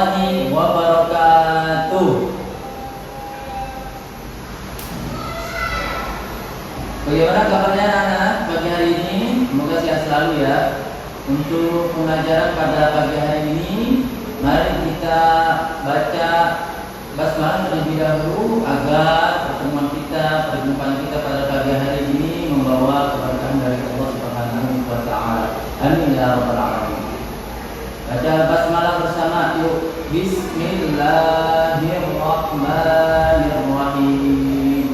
warahmatullahi wabarakatuh. Bagaimana kabarnya anak-anak pagi hari ini? Semoga sehat selalu ya. Untuk pembelajaran pada pagi hari ini, mari kita baca basmalah terlebih dahulu agar pertemuan kita, perjumpaan kita pada pagi hari ini membawa keberkahan dari Allah Subhanahu wa taala. Amin ya rabbal alamin. Baca basmalah bersama yuk. Bismillahirrahmanirrahim.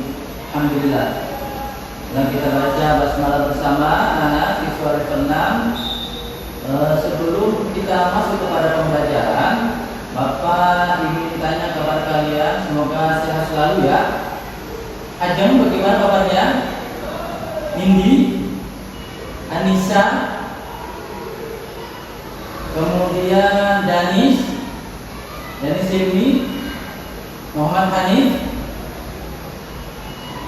Alhamdulillah. Dan kita baca basmalah bersama anak di suara ke-6. Sebelum kita masuk kepada pembelajaran, Bapak ingin tanya kepada kalian, semoga sehat selalu ya. Ajeng, bagaimana kabarnya? Indi, Anissa, kemudian Danis ini, Muhammad Hanif,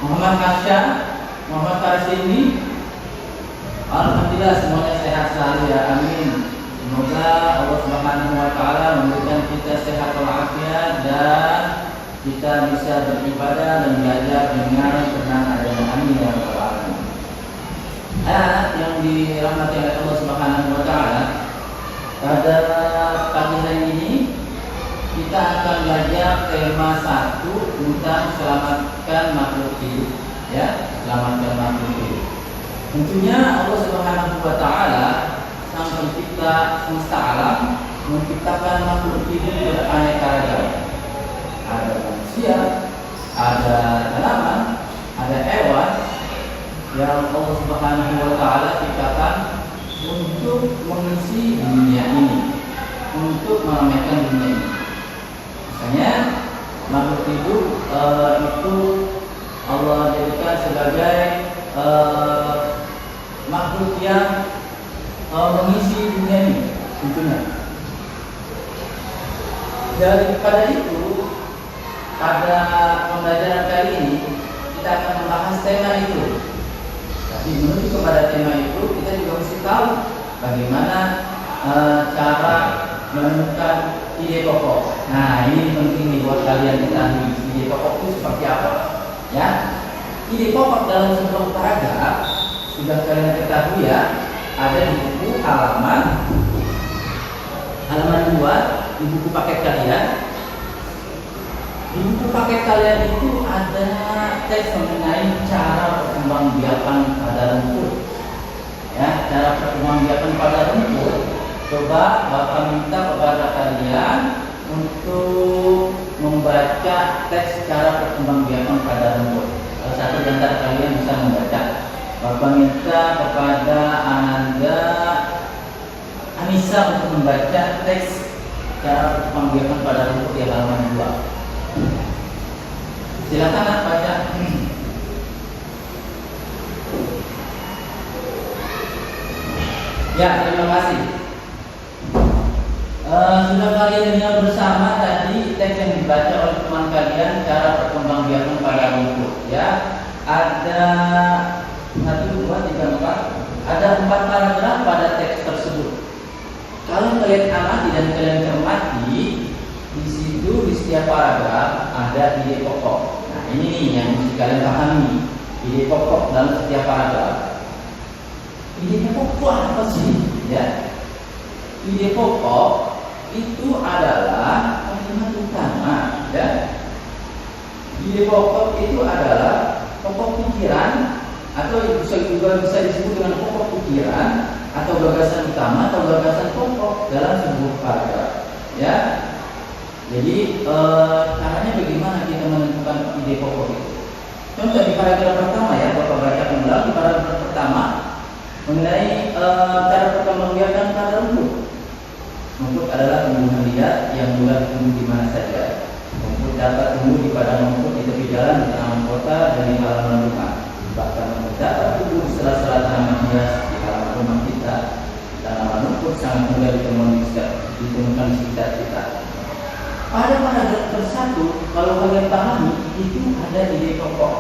Muhammad Hasya, Muhammad Farisini. Alhamdulillah semuanya sehat selalu ya, amin. Semoga Allah Subhanahu wa taala memberikan kita sehat walafiat dan kita bisa beribadah dan belajar dengan tenang dan amin ya rabbal alamin. Yang dirahmati oleh Allah Subhanahu wa taala, pada pagi hari ini kita akan belajar tema 1 tentang selamatkan makhluk hidup ya, selamatkan makhluk hidup. Tentunya Allah Subhanahu wa taala Sang Pencipta semesta alam menciptakan makhluk hidup beraneka ragam. Ada manusia, ada tanaman, ada hewan yang Allah Subhanahu wa taala ciptakan untuk mengisi dunia ini, untuk meramaikan dunia ini. Makanya makhluk hidup itu Allah jadikan sebagai makhluk yang mengisi dunia ini tentunya. Daripada itu, pada pembelajaran kali ini kita akan membahas tema itu. Tapi menuju kepada tema itu, kita juga mesti tahu bagaimana cara menemukan ide pokok. Nah, ini penting nih buat kalian ketahui ide pokok itu seperti apa. Ya, ide pokok dalam sebuah paragraf sudah kalian ketahui ya. Ada di buku halaman 2 di buku paket kalian. Di buku paket kalian itu ada teks mengenai cara perkembangbiakan pada rumput. Ya, cara perkembangbiakan pada rumput. Coba Bapak minta kepada kalian untuk membaca teks cara perkembangbiakan pada rumput. Salah satu di antara kalian bisa membaca. Bapak minta kepada Ananda Anissa untuk membaca teks cara perkembangbiakan pada rumput di halaman 2. Silakan baca. Ya, terima kasih. Sudah kalian dengar bersama tadi teks yang dibaca oleh teman kalian cara perkembangbiakan pada rumput ya. Ada 1, 2, 3, 4. Ada 4 paragraf pada teks tersebut. Kalau kalian amati dan kalian cermati, di situ di setiap paragraf ada ide pokok. Nah, ini nih yang mesti kalian pahami. Ide pokok dalam setiap paragraf. Ide pokok itu apa sih? Ya. Ide pokok itu adalah kalimat utama, ya. Ide pokok itu adalah pokok pikiran atau juga bisa disebut dengan pokok pikiran atau gagasan utama atau gagasan pokok dalam sebuah paragraf. Ya, jadi caranya bagaimana kita menentukan ide pokok itu? Contoh di paragraf pertama ya, Bapak bacakan ulang di paragraf pertama mengenai cara perkembangbiakan pada rumput. Rumput adalah tumbuhan liar yang mudah tumbuh di mana saja. Rumput dapat tumbuh di padang rumput, di tepi jalan, di taman kota, dan di halaman rumah. Bahkan rumput dapat tumbuh di sela-sela tanaman hias di halaman rumah kita. Tanaman rumput sangat mudah ditemukan di sekitar kita. Pada paragraf tersatu, kalau kalian pahami, itu ada ide pokok.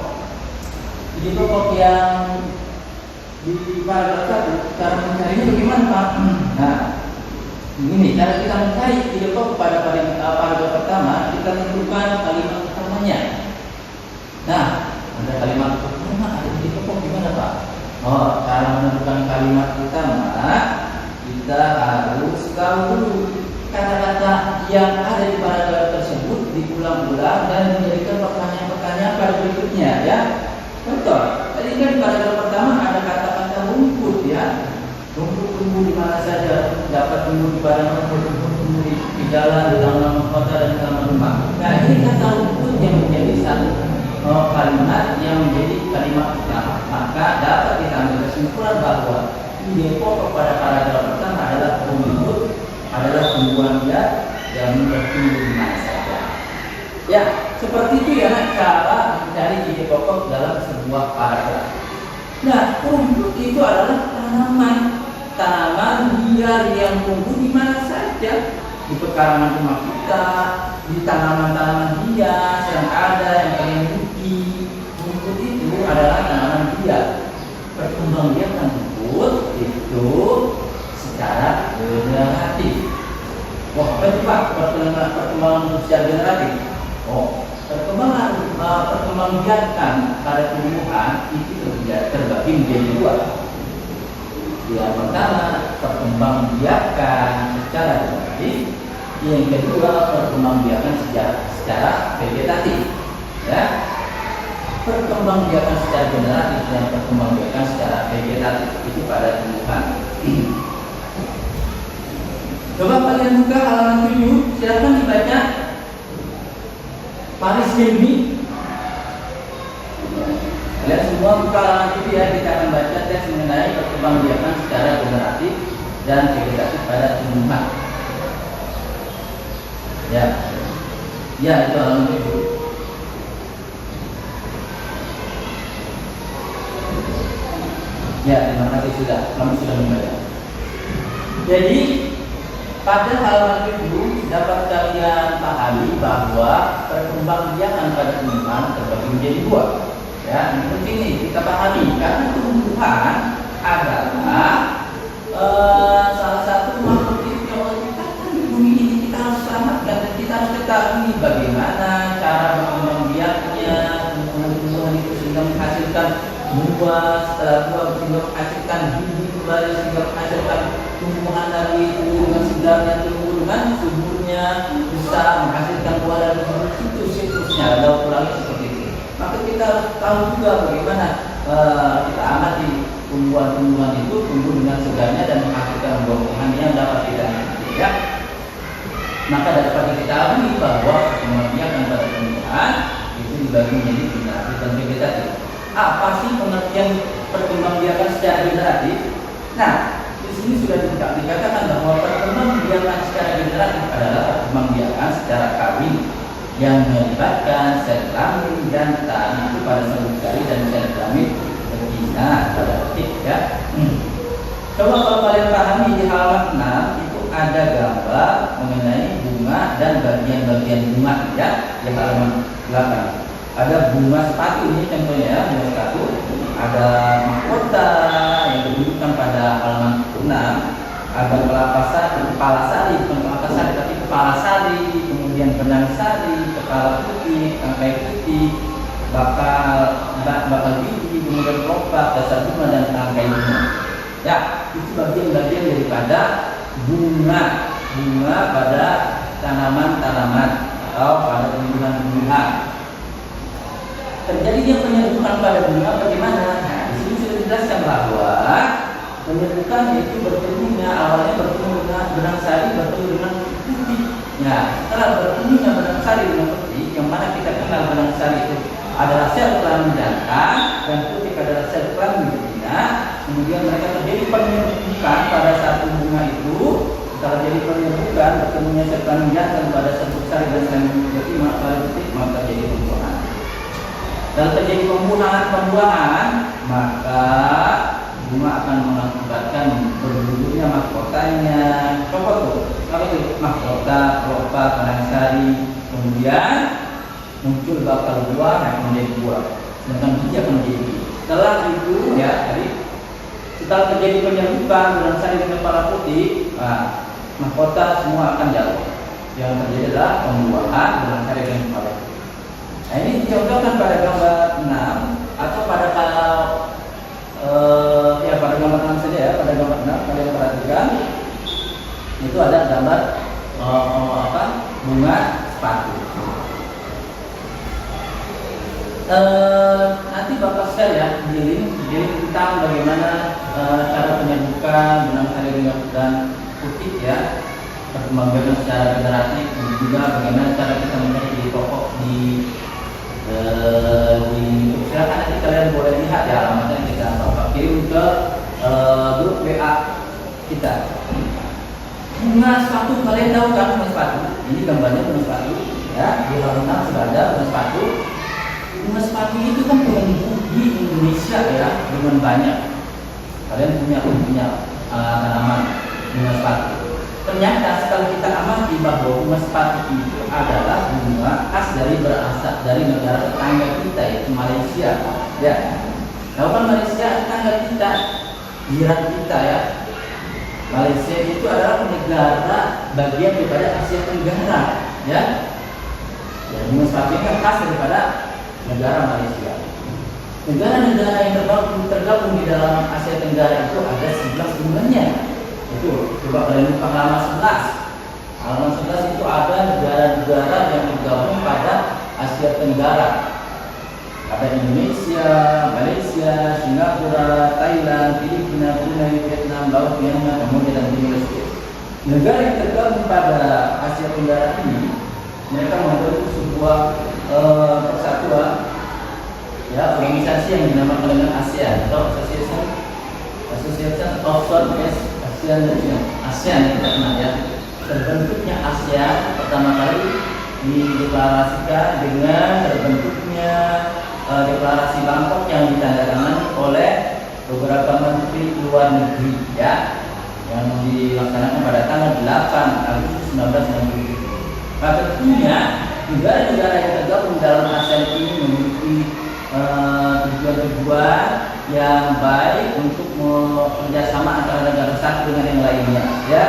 Ide pokok yang di paragraf 1, cara mencarinya bagaimana Pak? Nah, Ini cara kita mencari ide pokok pada paragraf pertama, kita tentukan kalimat utamanya. Nah, ada kalimat utama, ada ide pokok gimana Pak? Oh, cara menentukan kalimat utama, kita harus tahu dulu kata-kata yang ada di paragraf tersebut diulang-ulang dan menjadikan pertanyaan-pertanyaan pada berikutnya ya. Contoh, tadi kan di paragraf pertama ada kata-kata rumput ya. Rumput tumbuh di mana saja, dapat tumbuh di padang rumput, tumbuh di jalan, di dalam kota dan di dalam rumah. Nah, ini kata rumput yang menjadi satu kalimat yang menjadi kalimat utama. Maka dapat kita ambil kesimpulan bahwa ide pokok pada paragraf pertama adalah rumput adalah tumbuhan liar yang bertumbuh di mana saja. Ya, seperti itu ya cara mencari ide pokok dalam sebuah paragraf. Nah, rumput itu adalah tanaman liar yang tumbuh di mana saja, di pekarangan rumah kita, di tanaman-tanaman hias yang ada yang kalian miliki. Rumput itu adalah tanaman liar. Perkembangbiakan rumput itu secara generatif. Wah, apa Pak perkembangan rumput secara generatif? Oh, perkembangbiakan pada tumbuhan itu terbagi menjadi dua. Yang pertama, perkembangbiakan secara generatif. Yang kedua, perkembangbiakan secara vegetatif. Ya, perkembangbiakan secara generatif dan perkembangbiakan secara vegetatif itu pada tumbuhan. Coba kalian buka halaman 7, silakan dibaca. Paris Hilmi. Kalian semua buka halaman 7 ya, kita akan baca teks mengenai perkembangbiakan secara generatif dan vegetatif pada tumbuhan. Ya, ya itu halaman 7. Ya, terima kasih kamu sudah membaca. Jadi pada halaman 7 dapat kalian pahami bahwa perkembangbiakan pada tumbuhan terbagi menjadi dua. Ya, ini penting nih kita pahami karena tumbuhan adalah salah satu makhluk hidup yang Allah ciptakan di bumi ini. Kita harus selamatkan dan kita harus ketahui bagaimana cara berkembangbiaknya tumbuhan itu sehingga menghasilkan buah, setelah buah sehingga menghasilkan biji kembali sehingga menghasilkan tumbuhan dari dengan segarnya tumbuh dengan suburnya bisa menghasilkan buah dan siklusnya lalu ulangnya seperti itu. Maka kita harus tahu juga bagaimana kita amati tumbuhan-tumbuhan itu tumbuh dengan segarnya dan menghasilkan buah-buahan yang dapat kita nikmati ya. Maka dapat diketahui bahwa perkembangbiakan pada tumbuhan itu dibagi menjadi generatif dan vegetatif. Apa sih pengertian perkembangbiakan secara generatif? Nah, di sini sudah dikatakan bahwa perkembangbiakan secara generatif adalah perkembangbiakan secara kawin yang melibatkan sel kelamin jantan itu pada sel sari dan sel kelamin betina pada detik ya. Coba kalau kalian pahami di halaman 6 itu ada gambar mengenai bunga dan bagian-bagian bunga ya di halaman 8. Ada bunga sepatu ini contohnya ya, bunga sepatu. Ada mahkota yang didudukkan pada halaman 6. Ada kepala sari, bukan kelapa sari tapi kepala sari, kemudian benang sari, kepala putih, tangkai putih, bakal biji, kemudian kelopak, dasar bunga dan tangkai bunga. Ya, itu bagian-bagian daripada bunga pada tanaman-tanaman atau pada tumbuhan-tumbuhan. Terjadinya penyerbukan pada bunga bagaimana? Nah, di sini sudah dijelaskan bahwa penyerbukan yaitu bertemunya awalnya bertemu dengan benang sari bertemu dengan putih. Ya, setelah bertemunya benang sari dengan putih, yang mana kita kenal benang sari itu adalah sel kelamin jantan dan putih adalah sel kelamin betina. Kemudian mereka terjadi penyerbukan pada satu bunga itu. Kalau jadi penyerbukan bertemunya sel kelamin jantan pada sel sari dan sel betina maka terjadi pembuahan. Dan terjadi pembuahan, maka bunga akan mengakibatkan berbentuknya mahkotanya. Coba tuh, kalau itu mahkota, kelopak, benang sari, kemudian muncul bakal buah, menjadi buah, dan biji akan menjadi biji. Setelah itu ya, setelah terjadi penyerbukan benang sari dengan kepala putih, nah, mahkota semua akan jatuh. Yang terjadi adalah pembuahan dengan cara yang paling. Nah, ini dicontohkan pada gambar 6 atau pada ya pada gambar 6 saja ya, pada gambar 6 kalian perhatikan itu ada gambar bunga sepatu. Nanti Bapak sekalian giling tentang bagaimana cara penyerbukan benang sari dan putih ya, perkembangan secara generatif, dan juga bagaimana cara kita mencari di pokok silakan nanti kalian boleh lihat ya alamatnya, kita Bapak kirim ke grup WA kita. Bunga sepatu, kalian tahu kan bunga sepatu? Ini gambarnya bunga sepatu ya, di halaman sudah ada bunga sepatu. Bunga sepatu itu kan tumbuh di Indonesia ya dengan banyak. Kalian punya tanaman bunga sepatu. Ternyata kalau kita amati bahwa bunga sepatu itu adalah bunga khas berasal dari negara tetangga kita yaitu Malaysia. Ya, tahu kan Malaysia tetangga kita, jiran kita ya. Malaysia itu adalah negara bagian daripada Asia Tenggara, ya. Bunga sepatu ini kan khas daripada negara Malaysia. Negara-negara yang tergabung di dalam Asia Tenggara itu ada 11 bunganya. Itu coba kalian buka halaman 11. Halaman 11 itu ada negara-negara yang tergabung pada Asia Tenggara. Ada Indonesia, Malaysia, Singapura, Thailand, Filipina, Brunei, Vietnam, Laos, Myanmar, Kamboja, dan Timor Leste. Negara yang tergabung pada Asia Tenggara ini, mereka membentuk sebuah persatuan, ya, organisasi yang dinamakan dengan ASEAN atau Association of Southeast Asian Nations. ASEAN yang kita kenal ya. Terbentuknya ASEAN pertama kali dideklarasikan dengan terbentuknya deklarasi Bangkok yang ditandatangani oleh beberapa menteri luar negeri ya, yang dilaksanakan pada tanggal 8 Agustus 1997. Nah, tentunya negara-negara yang tergabung dalam ASEAN ini memiliki tujuan-tujuan yang baik untuk kerjasama antara negara satu dengan yang lainnya ya,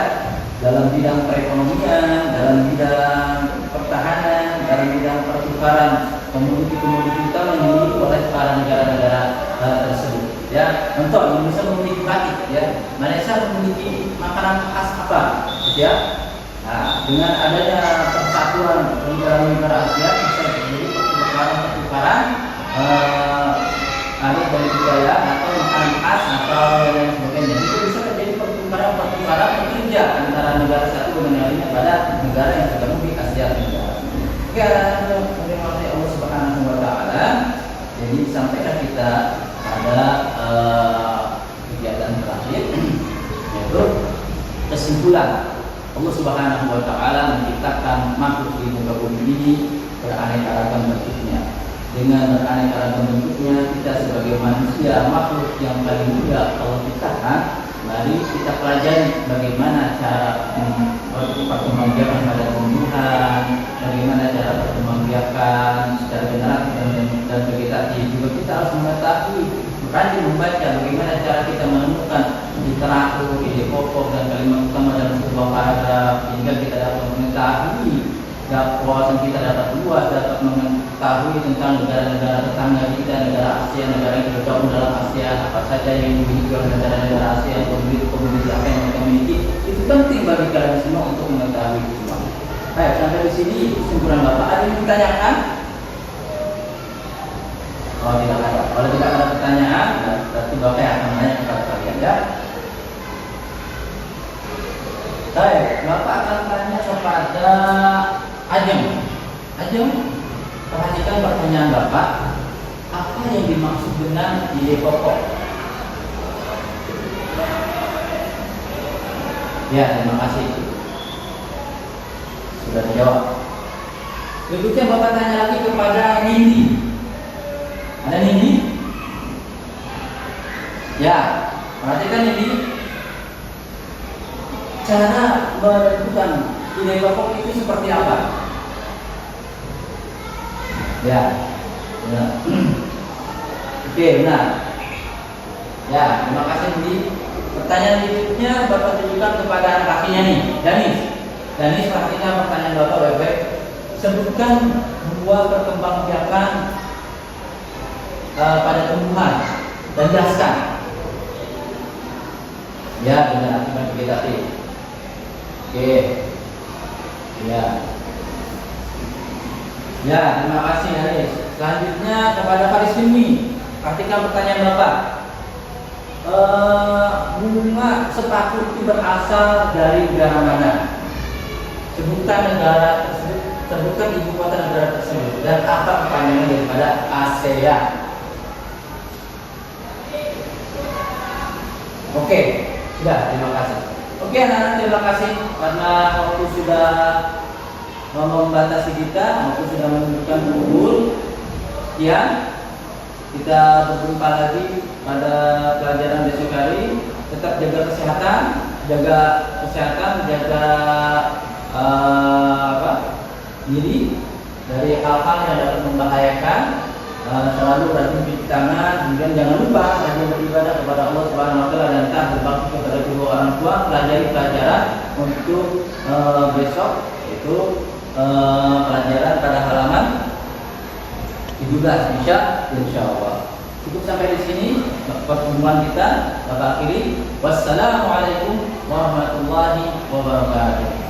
dalam bidang perekonomian, dalam bidang pertahanan, dalam bidang pertukaran komoditi-komoditi utama yang dimiliki oleh para negara-negara tersebut ya. Contoh, Indonesia memiliki batik ya, Malaysia memiliki makanan khas apa gitu ya. Nah, dengan adanya persatuan negara-negara Asia bisa terjadi pertukaran adat dari budaya atau makanan khas atau yang sebagainya. Itu bisa terjadi pertukaran pekerja antara negara satu dengan yang lainnya pada negara yang tergabung di Asia Tenggara. Ya, terima kasih Allah Subhanahu wa Ta'ala. Jadi sampaikan kita pada kegiatan terakhir, yaitu kesimpulan. Allah Subhanahu wa Ta'ala menciptakan makhluk di muka bumi ini beraneka ragam bentuknya. Dengan beraneka ragam bentuknya, kita sebagai manusia makhluk yang paling mulia Allah ciptakan, mari kita pelajari bagaimana cara perkembangbiakan pada tumbuhan, bagaimana cara perkembangbiakan secara generatif dan vegetatif. Juga kita harus mengetahui, rajin membaca bagaimana cara kita menemukan literatur, ide pokok dan kalimat utama dalam sebuah paragraf, sehingga kita dapat mengetahui wawasan kita dapat luas, dapat mengetahui tentang negara-negara tetangga kita, negara Asia, negara yang tergabung dalam Asia, apa saja yang dimiliki oleh negara-negara Asia, komoditi apa yang mereka miliki. Itu penting bagi kalian semua untuk mengetahui semua. Baik, sampai di sini kesimpulan Bapak. Ada yang ditanyakan? Oh, tidak ada. Kalau tidak ada pertanyaan, berarti Bapak yang akan menanya kepada kalian ya. Baik, Bapak akan tanya kepada Ajeng. Ajeng, perhatikan pertanyaan Bapak. Apa yang dimaksud dengan ide pokok? Ya, terima kasih. Sudah dijawab. Berikutnya Bapak tanya lagi kepada Nindi. Ada Nindi? Ya, perhatikan Nindi. Cara menentukan ide pokok itu seperti apa? Ya, benar. Oke, benar. Ya, terima kasih Nindi. Pertanyaan berikutnya Bapak tunjukkan kepada anak kakinya nih, Danis. Danis, perhatikan pertanyaan Bapak baik-baik. Sebutkan dua perkembangbiakan pada tumbuhan dan jelaskan. Ya, benar, akibat vegetatif. Oke. Ya. Ya, terima kasih Danis. Selanjutnya kepada Faris Limi. Perhatikan pertanyaan Bapak. Bunga sepatu itu berasal dari negara mana? Sebutkan negara tersebut, sebutkan ibu kota negara tersebut, dan apa kepanjangan daripada ASEAN. Oke, sudah, terima kasih. Oke anak-anak, terima kasih karena waktu sudah membatasi kita, waktu sudah menunjukkan pukul. Ya, kita berjumpa lagi pada pelajaran besok hari. Tetap jaga kesehatan, jaga diri dari hal-hal yang dapat membahayakan. Selalu rajin cuci tangan, kemudian jangan lupa rajin beribadah kepada Allah Subhanahu wa taala dan tak berbakti kepada kedua orang tua. Pelajari pelajaran untuk besok, yaitu pelajaran pada halaman 17 insya Allah. Cukup sampai di sini pertemuan kita. Bapak akhiri. Wassalamualaikum warahmatullahi wabarakatuh.